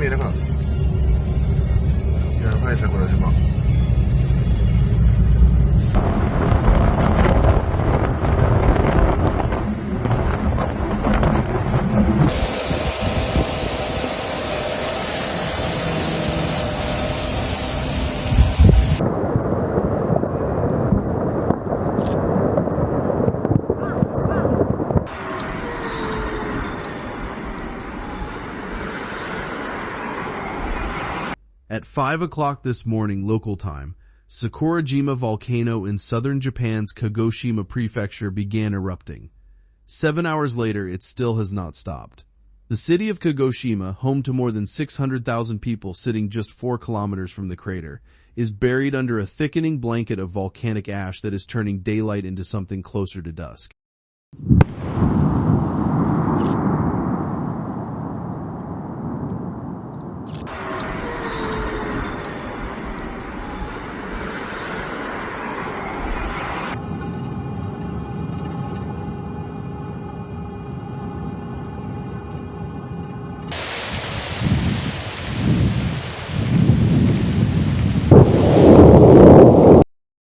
見えなくなる。やばい、桜島。At 5 o'clock this morning local time, Sakurajima Volcano in southern Japan's Kagoshima Prefecture began erupting. 7 hours later, it still has not stopped. The city of Kagoshima, home to more than 600,000 people sitting just 4 kilometers from the crater, is buried under a thickening blanket of volcanic ash that is turning daylight into something closer to dusk.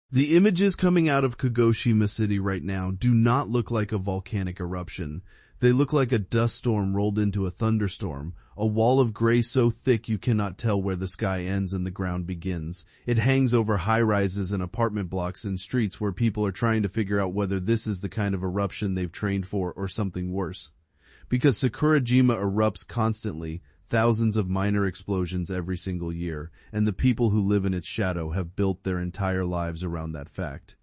The images coming out of Kagoshima City right now do not look like a volcanic eruption. They look like a dust storm rolled into a thunderstorm, a wall of gray so thick you cannot tell where the sky ends and the ground begins. It hangs over high-rises and apartment blocks and streets where people are trying to figure out whether this is the kind of eruption they've trained for or something worse. Because Sakura-jima erupts constantly, thousands of minor explosions every single year, and the people who live in its shadow have built their entire lives around that fact.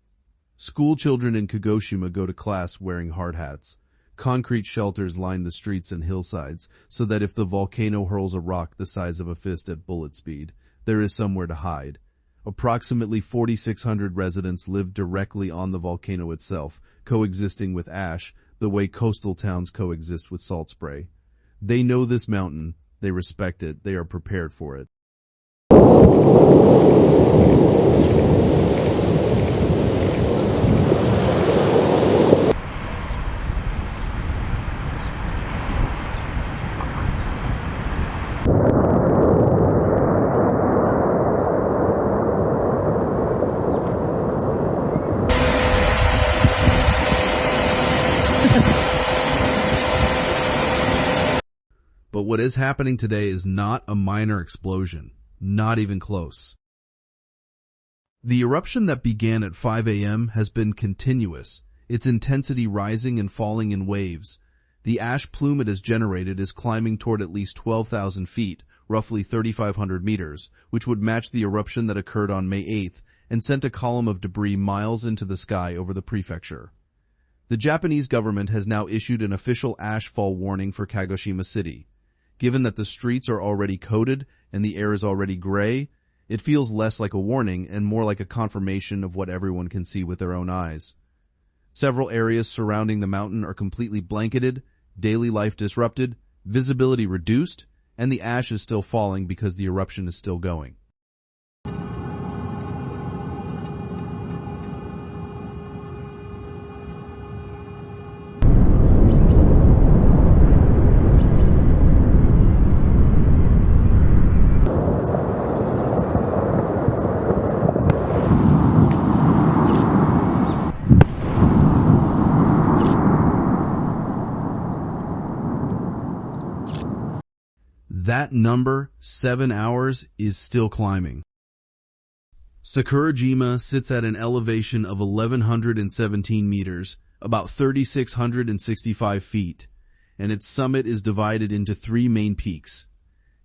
School children in Kagoshima go to class wearing hard hats. Concrete shelters line the streets and hillsides so that if the volcano hurls a rock the size of a fist at bullet speed, there is somewhere to hide. Approximately 4,600 residents live directly on the volcano itself, coexisting with ash, the way coastal towns coexist with salt spray. They know this mountain. They respect it. They are prepared for it. But what is happening today is not a minor explosion, not even close. The eruption that began at 5 a.m. has been continuous, its intensity rising and falling in waves. The ash plume it has generated is climbing toward at least 12,000 feet, roughly 3,500 meters, which would match the eruption that occurred on May 8th and sent a column of debris miles into the sky over the prefecture. The Japanese government has now issued an official ash fall warning for Kagoshima City. Given that the streets are already coated and the air is already gray, it feels less like a warning and more like a confirmation of what everyone can see with their own eyes. Several areas surrounding the mountain are completely blanketed, daily life disrupted, visibility reduced, and the ash is still falling because the eruption is still going. That number, 7 hours, is still climbing. Sakurajima sits at an elevation of 1,117 meters, about 3,665 feet, and its summit is divided into 3 main peaks.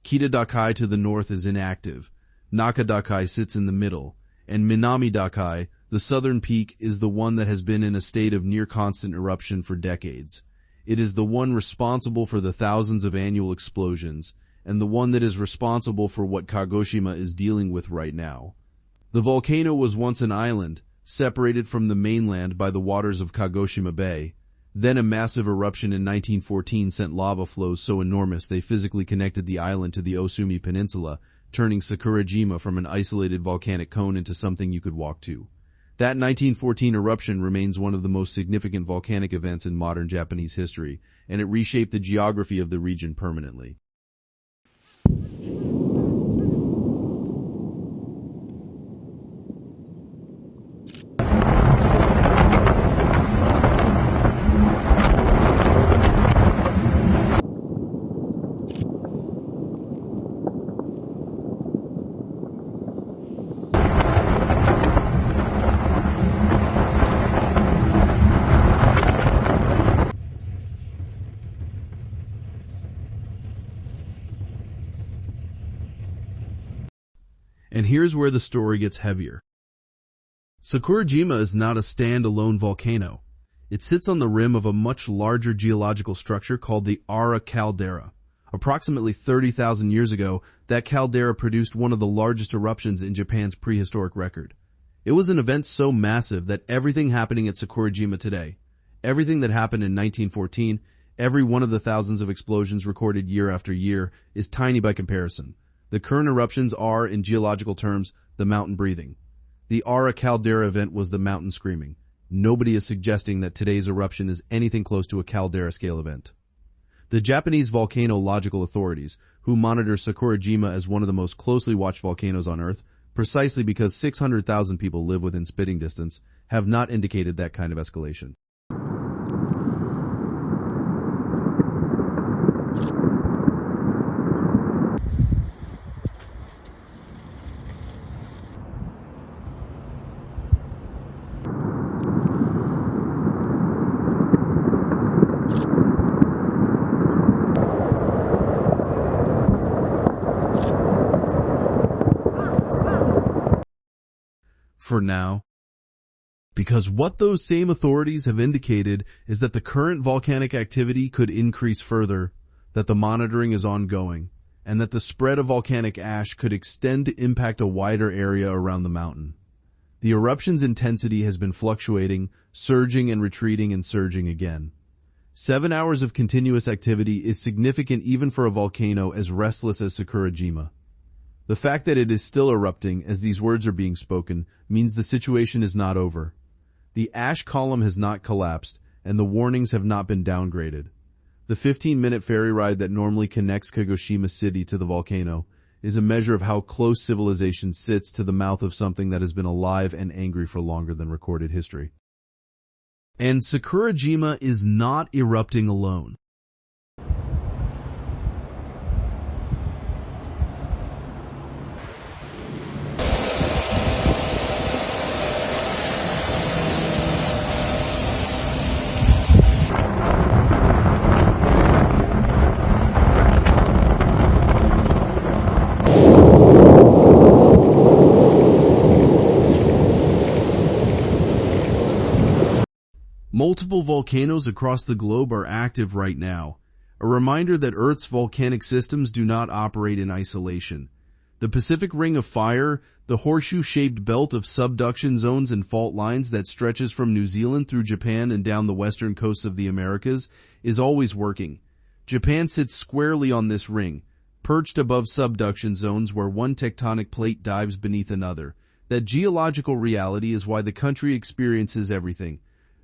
Kita-dakai to the north is inactive, Naka-dakai sits in the middle, and Minami-dakai, the southern peak, is the one that has been in a state of near-constant eruption for decades. It is the one responsible for the thousands of annual explosions, and the one that is responsible for what Kagoshima is dealing with right now. The volcano was once an island, separated from the mainland by the waters of Kagoshima Bay. Then a massive eruption in 1914 sent lava flows so enormous they physically connected the island to the Osumi Peninsula, turning Sakurajima from an isolated volcanic cone into something you could walk to. That 1914 eruption remains one of the most significant volcanic events in modern Japanese history, and it reshaped the geography of the region permanently. And here's where the story gets heavier. Sakura-jima is not a standalone volcano. It sits on the rim of a much larger geological structure called the Aira caldera. Approximately 30,000 years ago, that caldera produced one of the largest eruptions in Japan's prehistoric record. It was an event so massive that everything happening at Sakurajima today, everything that happened in 1914, every one of the thousands of explosions recorded year after year, is tiny by comparison. The current eruptions are, in geological terms, the mountain breathing. The Aira caldera event was the mountain screaming. Nobody is suggesting that today's eruption is anything close to a caldera-scale event. The Japanese volcanological authorities, who monitor Sakurajima as one of the most closely watched volcanoes on Earth, precisely because 600,000 people live within spitting distance, have not indicated that kind of escalation. For now, because what those same authorities have indicated is that the current volcanic activity could increase further, that the monitoring is ongoing, and that the spread of volcanic ash could extend to impact a wider area around the mountain. The eruption's intensity has been fluctuating, surging and retreating and surging again. 7 hours of continuous activity is significant even for a volcano as restless as Sakurajima. The fact that it is still erupting as these words are being spoken means the situation is not over. The ash column has not collapsed, and the warnings have not been downgraded. The 15-minute ferry ride that normally connects Kagoshima City to the volcano is a measure of how close civilization sits to the mouth of something that has been alive and angry for longer than recorded history. And Sakurajima is not erupting alone. Multiple volcanoes across the globe are active right now, a reminder that Earth's volcanic systems do not operate in isolation. The Pacific Ring of Fire, the horseshoe-shaped belt of subduction zones and fault lines that stretches from New Zealand through Japan and down the western coasts of the Americas, is always working. Japan sits squarely on this ring, perched above subduction zones where one tectonic plate dives beneath another. That geological reality is why the country experiences everything.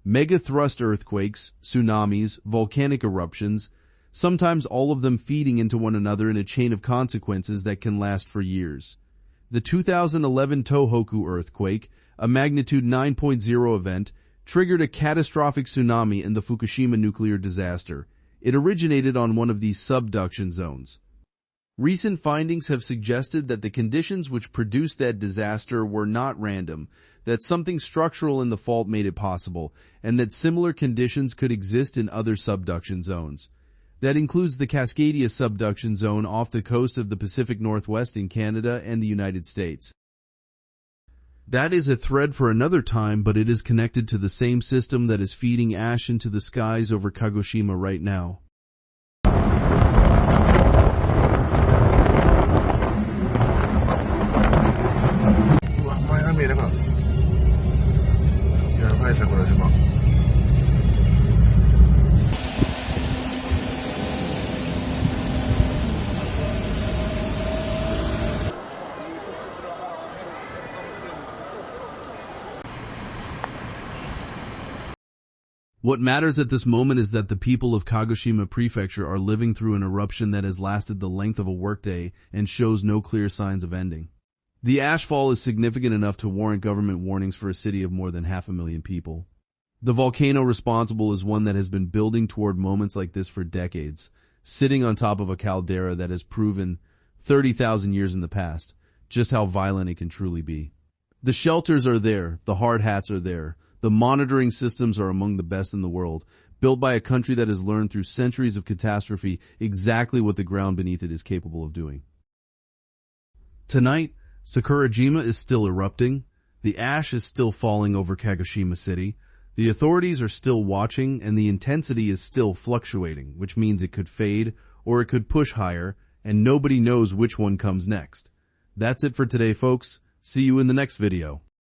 Mega-thrust earthquakes, tsunamis, volcanic eruptions, sometimes all of them feeding into one another in a chain of consequences that can last for years. The 2011 Tohoku earthquake, a magnitude 9.0 event, triggered a catastrophic tsunami in the Fukushima nuclear disaster. It originated on one of these subduction zones. Recent findings have suggested that the conditions which produced that disaster were not random, that something structural in the fault made it possible, and that similar conditions could exist in other subduction zones. That includes the Cascadia subduction zone off the coast of the Pacific Northwest in Canada and the United States. That is a thread for another time, but it is connected to the same system that is feeding ash into the skies over Kagoshima right now. Sakurajima. What matters at this moment is that the people of Kagoshima Prefecture are living through an eruption that has lasted the length of a workday and shows no clear signs of ending. The ashfall is significant enough to warrant government warnings for a city of more than 500,000 people. The volcano responsible is one that has been building toward moments like this for decades, sitting on top of a caldera that has proven 30,000 years in the past just how violent it can truly be. The shelters are there, the hard hats are there, the monitoring systems are among the best in the world, built by a country that has learned through centuries of catastrophe exactly what the ground beneath it is capable of doing. Tonight, Sakurajima is still erupting. The ash is still falling over Kagoshima City. The authorities are still watching, and the intensity is still fluctuating, which means it could fade or it could push higher, and nobody knows which one comes next. That's it for today, folks. See you in the next video.